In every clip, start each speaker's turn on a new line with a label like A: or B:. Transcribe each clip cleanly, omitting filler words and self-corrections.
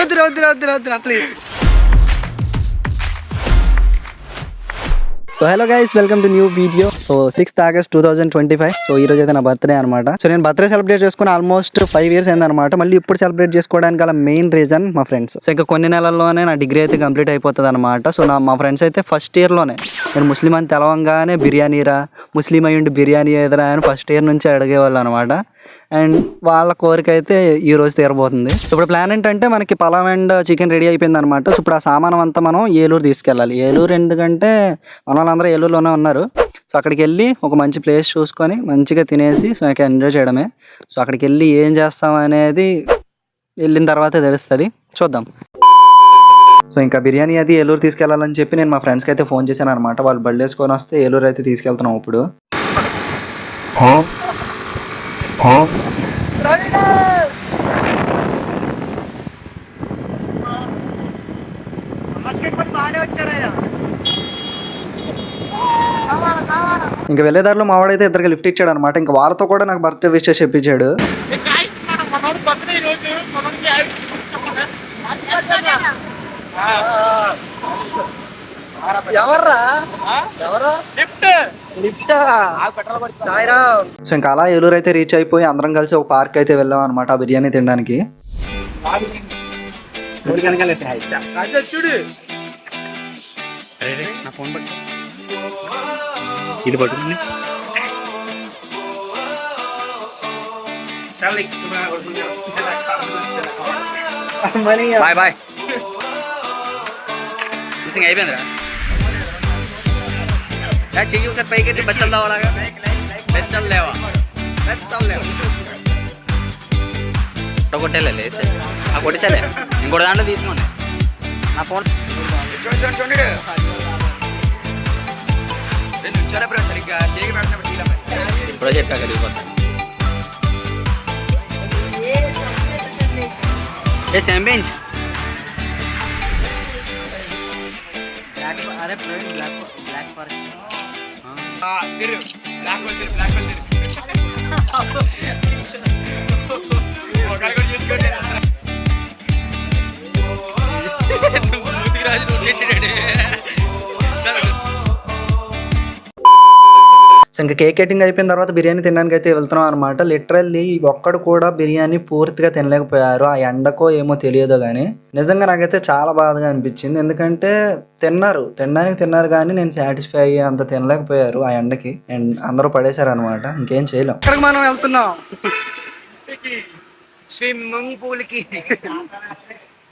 A: వద్దురా please. So hello guys, welcome to new video. So 6th August 2025. So ఈ రోజు అయితే నా బర్త్డే అనమాట. సో నేను బర్త్డే సెలబ్రేట్ చేసుకుని ఆల్మోస్ట్ 5 years అయింది అనమాట. మళ్ళీ ఇప్పుడు సెలబ్రేట్ చేసుకోవడానికి గల మెయిన్ రీజన్ మా ఫ్రెండ్స్. సో ఇంకా కొన్ని నెలల్లోనే నా డిగ్రీ అయితే కంప్లీట్ అయిపోతుంది అనమాట. సో మా ఫ్రెండ్స్ అయితే ఫస్ట్ ఇయర్లోనే నేను ముస్లిం అని తెలవంగానే బిర్యానీరా, ముస్లిం అయ్యుండి బిర్యానీ ఏదరా అని ఫస్ట్ ఇయర్ నుంచి అడిగేవాళ్ళు అనమాట. అండ్ వాళ్ళ కోరిక అయితే ఈ రోజు తీరబోతుంది. సో ఇప్పుడు ప్లాన్ ఏంటంటే మనకి పలావ్ అండ్ చికెన్ రెడీ అయిపోయింది అనమాట. సో ఇప్పుడు ఆ సామానం అంతా మనం ఏలూరు తీసుకెళ్ళాలి. ఏలూరు ఎందుకంటే మన వాళ్ళందరూ ఏలూరులోనే ఉన్నారు. సో అక్కడికి వెళ్ళి ఒక మంచి ప్లేస్ చూసుకొని మంచిగా తినేసి సో ఇంకా ఎంజాయ్ చేయడమే. సో అక్కడికి వెళ్ళి ఏం చేస్తాం అనేది వెళ్ళిన తర్వాతే తెలుస్తుంది, చూద్దాం. సో ఇంకా బిర్యానీ అది ఏలూరు తీసుకెళ్ళాలని చెప్పి నేను మా ఫ్రెండ్స్కి అయితే ఫోన్ చేశాను అనమాట. వాళ్ళు బళ్ళు వేసుకొని వస్తే ఏలూరు అయితే తీసుకెళ్తున్నాం ఇప్పుడు. ఇంకా వెళ్ళేదారిలో మావాడైతే ఇద్దరికి లిఫ్ట్ ఇచ్చాడు అనమాట. ఇంకా వాళ్ళతో కూడా నాకు బర్త్డే విష్ చేసి చెప్పించాడు. సో ఇంకా అలా ఏలూరు అయితే రీచ్ అయిపోయి అందరం కలిసి ఒక పార్క్ అయితే వెళ్ళాం అనమాట ఆ బిర్యానీ తినడానికి. ఇది పట్టుకుని బాయ్ బాయ్ అయిపోయిందిరా. చెయ్యి ఒకసారి పైకి బెచ్చలు తావాలాగా, బెచ్చలు లేవా, బెచ్చలు లేవా కొట్టేలే ఆ కొట్టేసాలే. ఇంకోటి దాంట్లో తీసుకోండి నా ఫోన్. ఇప్పుడు చెప్పా కదా సేమ్ బెంచ్. అరే బ్లాక్ ఫారెస్ట్ సో ఇంకా కేక్ కటింగ్ అయిపోయిన తర్వాత బిర్యానీ తినడానికి అయితే వెళ్తున్నాం అనమాట. లిటరల్లీ ఒక్కడు కూడా బిర్యానీ పూర్తిగా తినలేకపోయారు. ఆ ఎండకో ఏమో తెలియదు కానీ నిజంగా నాకైతే చాలా బాధగా అనిపించింది. ఎందుకంటే తినడానికి తిన్నారు కానీ నేను సాటిస్ఫై అయ్యి అంత తినలేకపోయారు ఆ ఎండకి. అండ్ అందరూ పడేశారు అనమాట. ఇంకేం చేయలేం. ఇక్కడికి మనం వెళ్తున్నాం స్విమ్మింగ్ పూల్ కి.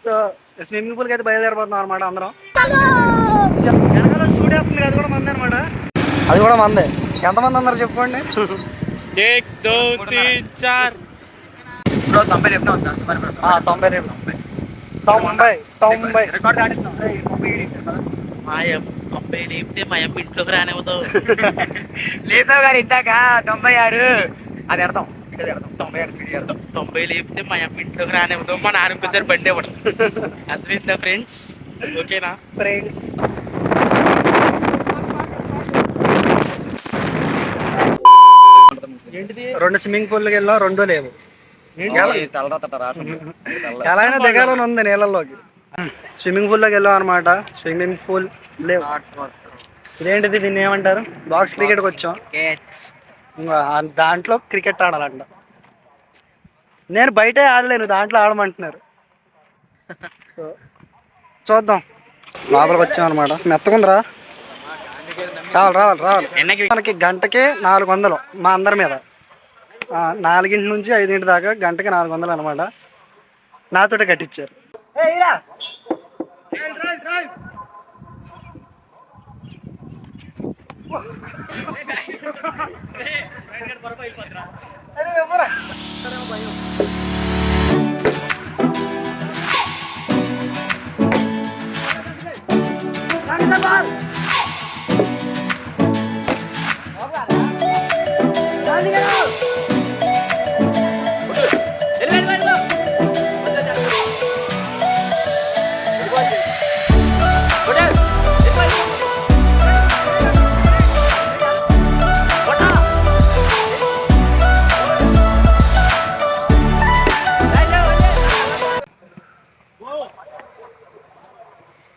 A: సో స్విమ్మింగ్ పూల్ కి అయితే బయలుదేరిపోతున్నాం అనమాట అందరం. వెనకాల స్టూడియో వస్తుంది, అది కూడా మందే అనమాట. అది కూడా మందే. ఎంతమంది అన్నారు చెప్పుకోండి. 1 2 3 4 90 లేపితే మా అమ్మ ఇంట్లోకి రానివ్వతావు. లేపావు కానీ ఇందాక 96 అది అర్థం. 90 లేపితే మా అమ్మ ఇంట్లోకి రానివ్వతావు. మా నాన్న ఇంకోసారి బండి ఇవ్వడం. అర్థమైందా ఫ్రెండ్స్? ఓకేనా ఫ్రెండ్స్? రెండు స్విమ్మింగ్ పూల్కి వెళ్ళాం, రెండో లేవు. ఎలా అయినా దిగాలని ఉంది నీళ్ళలోకి. స్విమ్మింగ్ పూల్లోకి వెళ్ళాం అనమాట. స్విమ్మింగ్ పూల్ లేవు. ఇదేంటిది, దీన్ని ఏమంటారు? బాక్స్ క్రికెట్కి వచ్చాం. దాంట్లో క్రికెట్ ఆడాలంట. నేను బయటే ఆడలేను, దాంట్లో ఆడమంటున్నారు. సో చూద్దాం. లోపలికి వచ్చాం అనమాట. మెత్తకుందిరా. రావాలి. మనకి గంటకి 400 మా అందరి మీద. 4 నుంచి 5 దాకా గంటకి 400 అనమాట. నాతోటే కట్టించారు.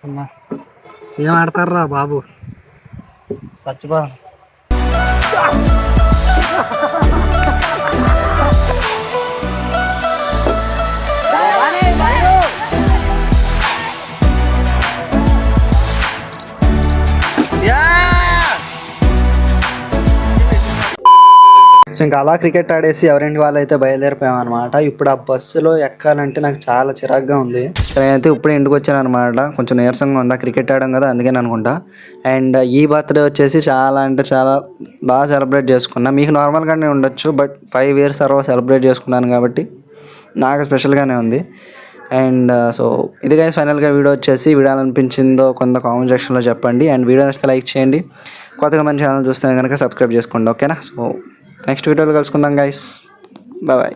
A: అమ్మా ఏం ఆడతారా బాబు చచ్చిపో. సో ఇంకా అలా క్రికెట్ ఆడేసి ఎవరింటి వాళ్ళు అయితే బయలుదేరిపోయాం అనమాట. ఇప్పుడు ఆ బస్సులో ఎక్కాలంటే నాకు చాలా చిరాగ్గా ఉంది. సో నేనైతే ఇప్పుడు ఇంటికి వచ్చాను అనమాట. కొంచెం నీరసంగా ఉందా, క్రికెట్ ఆడడం కదా అందుకని అనుకుంటా. అండ్ ఈ బర్త్డే వచ్చేసి చాలా అంటే చాలా బాగా సెలబ్రేట్ చేసుకున్నా. మీకు నార్మల్గానే ఉండొచ్చు, బట్ 5 years తర్వాత సెలబ్రేట్ చేసుకున్నాను కాబట్టి నాకు స్పెషల్గానే ఉంది. అండ్ సో ఇది గైస్ ఫైనల్గా వీడియో వచ్చేసి వీడియో అనిపించిందో కొంత కామెంట్ సెక్షన్లో చెప్పండి. అండ్ వీడియో నచ్చితే లైక్ చేయండి. కొత్తగా మన ఛానల్ చూస్తే కనుక సబ్స్క్రైబ్ చేసుకోండి. ఓకేనా? సో నెక్స్ట్ వీడియోలో కలుసుకుందాం గైస్. బాయ్.